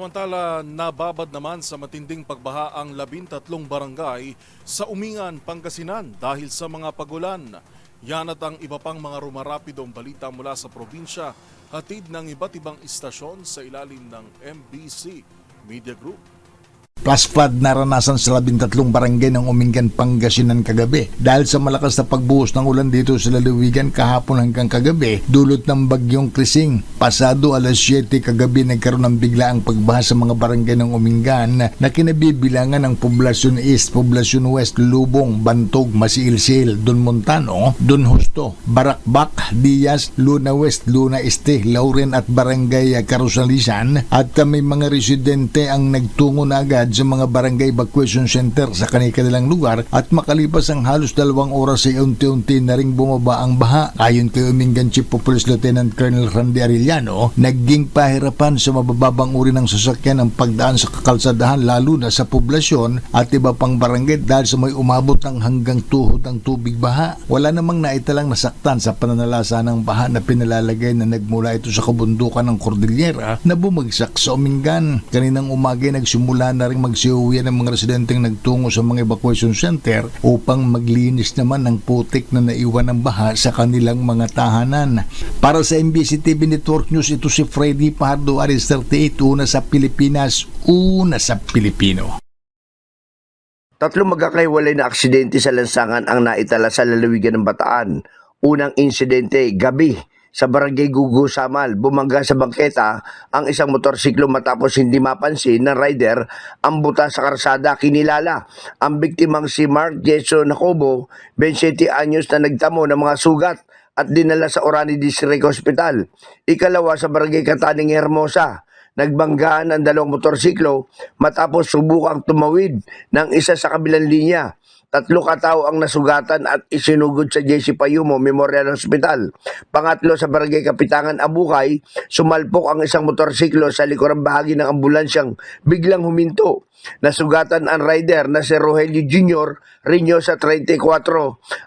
Samantala, nababad naman sa matinding pagbaha ang 13 barangay sa Umingan, Pangasinan dahil sa mga pagulan. Yan at ang iba pang mga rumarapidong balita mula sa probinsya, hatid ng iba't ibang istasyon sa ilalim ng MBC Media Group. Plus flood naranasan sa 13 barangay ng Umingan, Pangasinan kagabi dahil sa malakas na pagbuhos ng ulan dito sa lalawigan kahapon hanggang kagabi dulot ng bagyong Krising. Pasado alas 7 kagabi nagkaroon ng biglaang pagbaha sa mga barangay ng Umingan na kinabibilangan ng Poblasyon East, Poblasyon West, Lubong, Bantog, Masiilsil, Don Montano, Don Justo, Barakbak, Diaz, Luna West, Luna Este, Lauren at Barangay Carusalisan at may mga residente ang nagtungo na agad sa mga barangay evacuation center sa kanilang lugar at makalipas ang halos 2 oras ay unti-unti na ring bumaba ang baha. Ayon kay Umingan Chief of Police Lieutenant Colonel Randy Arellano, naging pahirapan sa mabababang uri ng sasakyan ang pagdaan sa kakalsadahan lalo na sa poblasyon at iba pang barangay dahil sa may umabot ng hanggang tuhod ang tubig baha. Wala namang naitalang nasaktan sa pananalasa ng baha na pinalalagay na nagmula ito sa kabundukan ng Cordillera na bumagsak sa Umingan. Kaninang umaga nagsimula na rin magsiuwi ng mga residenteng nagtungo sa mga evacuation center upang maglinis naman ng putik na naiwan ng baha sa kanilang mga tahanan. Para sa MBC TV Network News, ito si Freddy Pardo, Aris 38, una sa Pilipinas, una sa Pilipino. Tatlong magkakahiwalay na aksidente sa lansangan ang naitala sa lalawigan ng Bataan. Unang insidente, gabi, sa Barangay Gugu, Samal, bumangga sa bangketa ang isang motorsiklo matapos hindi mapansin ng rider ang buta sa karsada. Kinilala ang biktimang si Mark Jason Jacobo, 27 anyos na nagtamo ng mga sugat at dinala sa Orani District Hospital. Ikalawa sa Barangay Kataning, Hermosa, nagbanggaan ang 2 motorsiklo matapos subukang tumawid ng isa sa kabilang linya. 3 katao ang nasugatan at isinugod sa JC Payumo Memorial Hospital. Pangatlo sa Barangay Kapitangan, Abukay, sumalpok ang isang motorsiklo sa likurang bahagi ng ambulansyang biglang huminto. Nasugatan ang rider na si Rogelio Jr. Riñosa, 34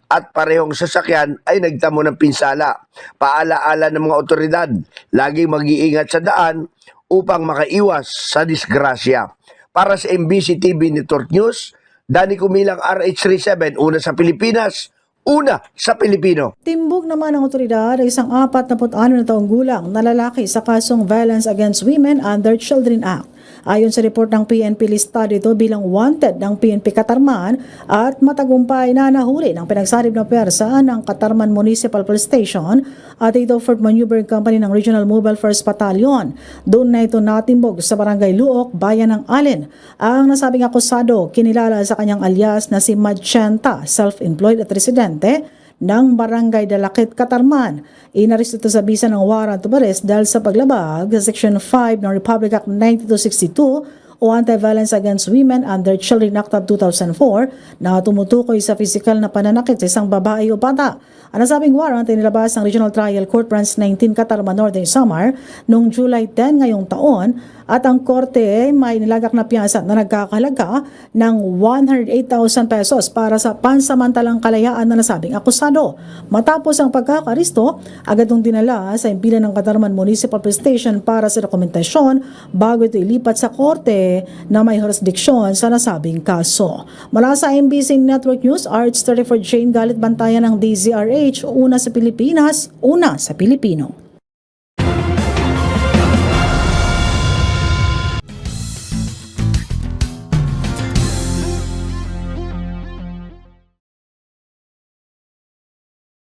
at parehong sasakyan ay nagtamo ng pinsala. Paalaala ng mga otoridad, laging mag-iingat sa daan upang makaiwas sa disgrasya. Para sa MBC TV Network News, Danny Kumilang, RH37, una sa Pilipinas, una sa Pilipino. Timbog naman ng otoridad ay isang 46 na taong gulang na lalaki sa kasong Violence Against Women under Children Act. Ayon sa report ng PNP, listado ito bilang wanted ng PNP Katarman at matagumpay na nahuli ng pinagsarib na pwersa ng Katarman Municipal Police Station at ito Fort Manuver Company ng Regional Mobile First Battalion. Doon na ito natimbog sa Barangay Luok, Bayan ng Alin. Ang nasabing akusado, kinilala sa kanyang alias na si Madchenta, self-employed at residente ng Barangay Dalakit, Katarman. Inaresto ito sa bisa ng warrant of arrest dahil sa paglabag sa Section 5 ng Republic Act 9262 o Anti-Violence Against Women under Children Act of 2004 na tumutukoy sa pisikal na pananakit sa isang babae o bata. Ang nasabing warrant ay nilabas ng Regional Trial Court Branch 19 Katarman Northern Samar noong July 10 ngayong taon at ang korte ay may nilagak na piyasa na nagkakahalaga ng 108,000 pesos para sa pansamantalang kalayaan na nasabing akusado. Matapos ang pagkakaristo, agad itong dinala sa impilan ng Katarman Municipal Police Station para sa dokumentasyon bago ito ilipat sa korte na may jurisdiksyon sa nasabing kaso. Mula sa MBC Network News, RH34 Jane Galit Bantayan ng DZRH, una sa Pilipinas, una sa Pilipino.